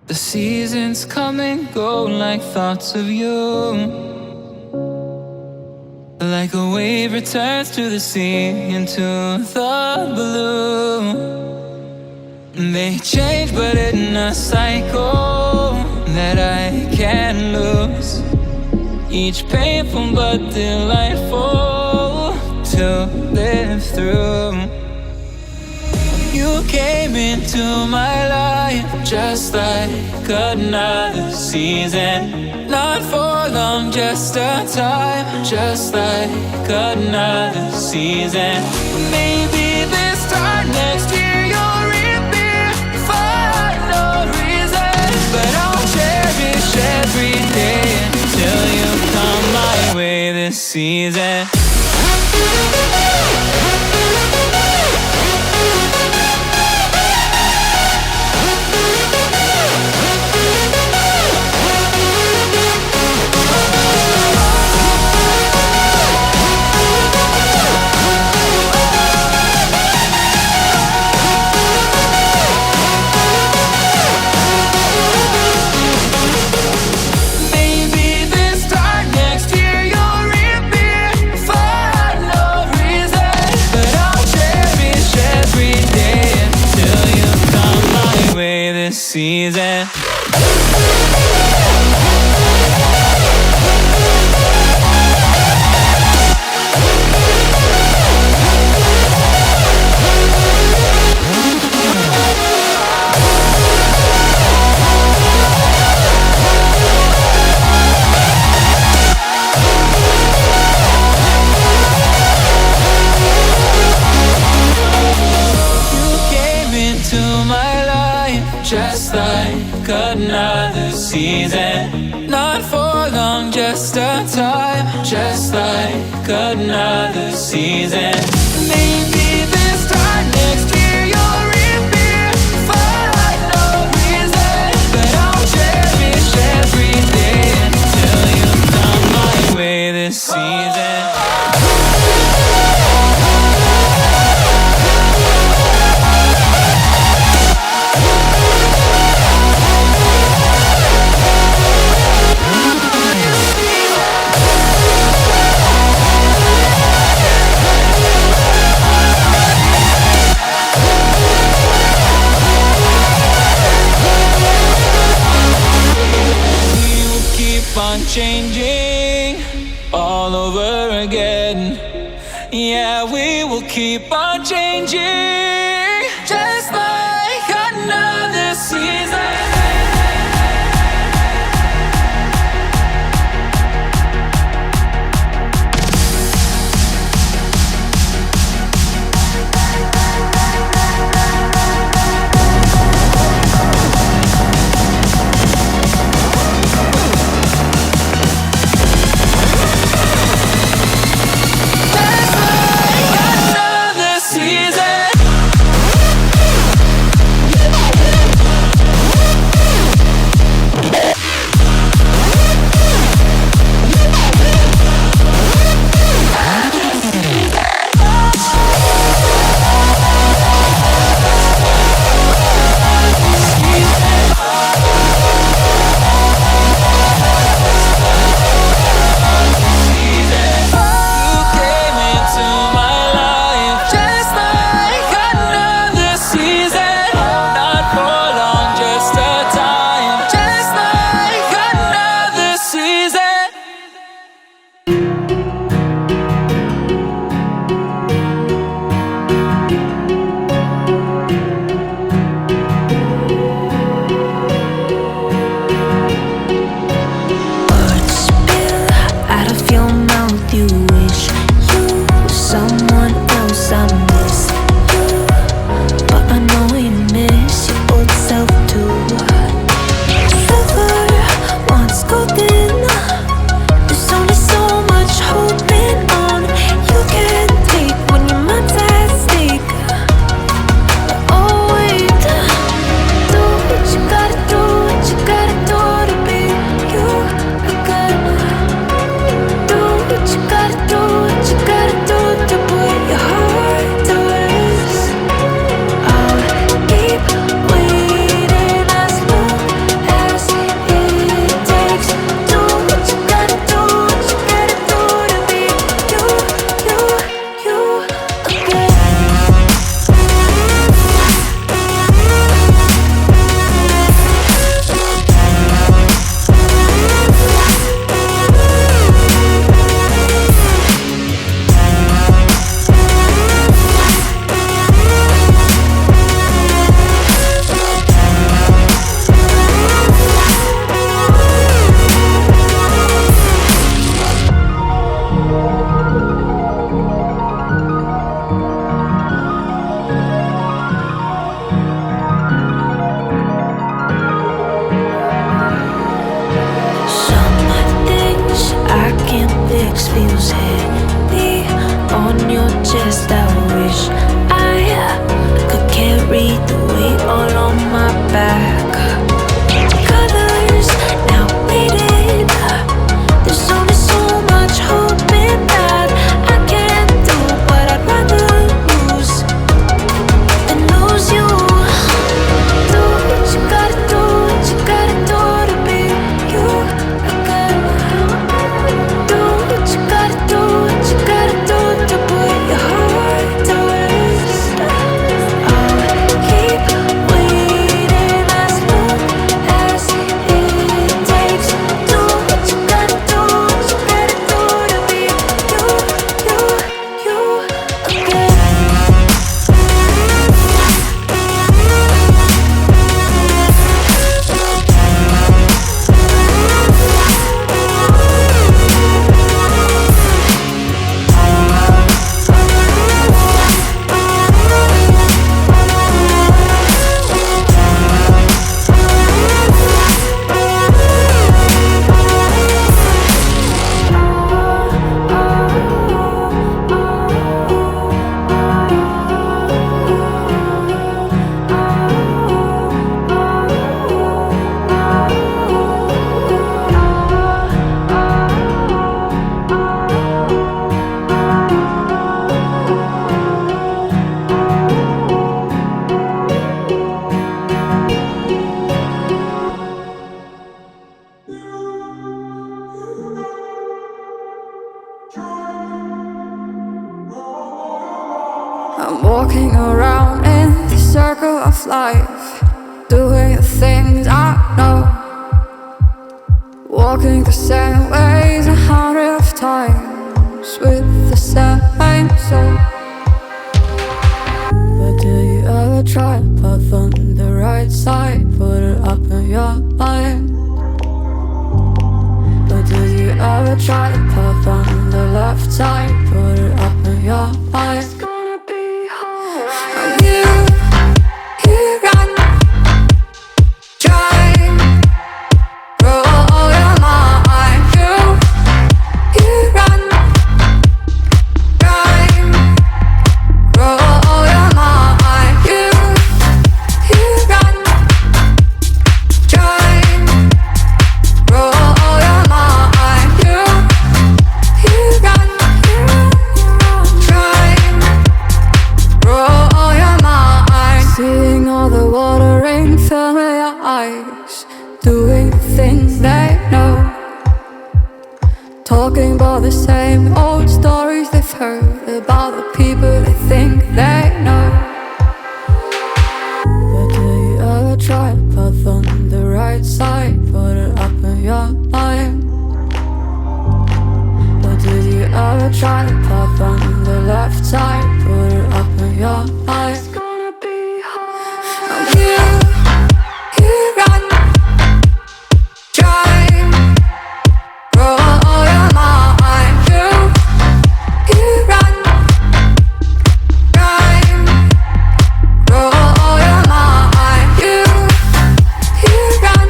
The seasons come and go like thoughts of you. Like a wave returns to the sea into the blue. They change but in a cycle that I can't lose. Each painful but delightful to live through. You came into my life just like another season. Not for long, just a time, just like another season. Maybe this time next year you'll reappear for no reason. But I'll cherish every day until you come my way this season. Season. Just like another season. Not for long, just a time. Just like another season. Maybe this time next year you'll reappear for no reason. But I'll cherish every day until you come my way this season. Changing all over again. Yeah, we will keep on changing. Just like another season. feels heavy on your chest. I wish I could carry the weight all on my back. Colors now faded. There's only so much hope in that. I can't do what I'd rather lose than lose you. Do what you gotta do, what you gotta do to be you again. Do what you gotta do, what you gotta do to put your heart to rest. I'll keep waiting as long as it takes. Do what you gotta do, what you gotta do to be you again. I'm walking around in the circle of life, doing the things I know, walking the same ways 100 times with the same soul. But do you ever try to path on the right side, put it up in your mind? But do you ever try to path on the left side, put it up in your mind? You run, try, roll your mind. You run, try, roll your mind. You run, try, roll your mind. You run, try, roll your mind. Seeing all the watering fill your eyes, doing the things they know, talking about the same old stories they've heard about the people they think they know. But do you ever try to path on the right side, put it up in your mind? But did you ever try to path on the left side, put it up in your mind? You run, try, roll your mind. You run, try, roll your mind. You run, try, roll your mind. You run,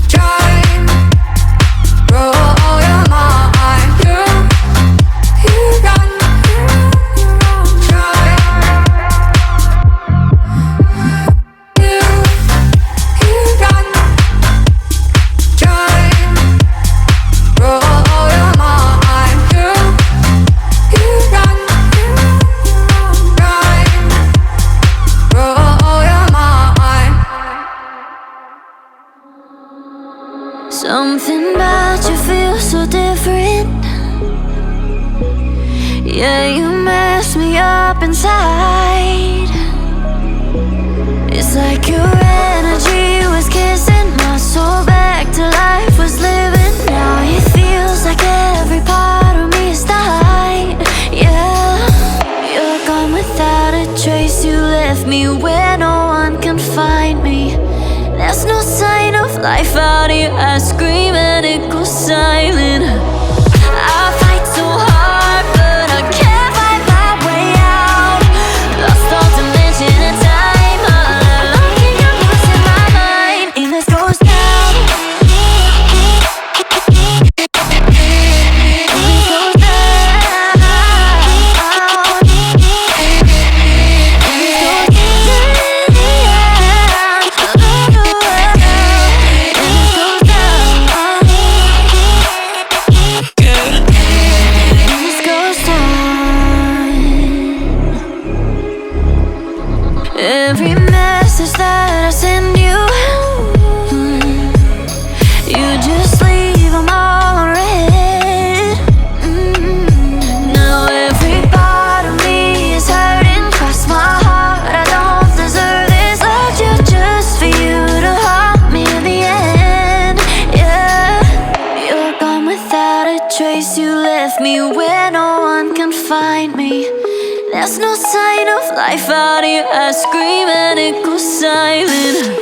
try. Something about you feels so different. Yeah, you mess me up inside. It's like your energy was kissing my soul back to life, was living. Now it feels like every part of me is died. Yeah, you're gone without a trace. You left me where no one can find me. There's no sign of life out here. I scream and it goes silent. I fight so hard, but I can't find my way out. Lost all dimension and time. Locking your voice in my mind, and this goes down. I scream and it goes silent.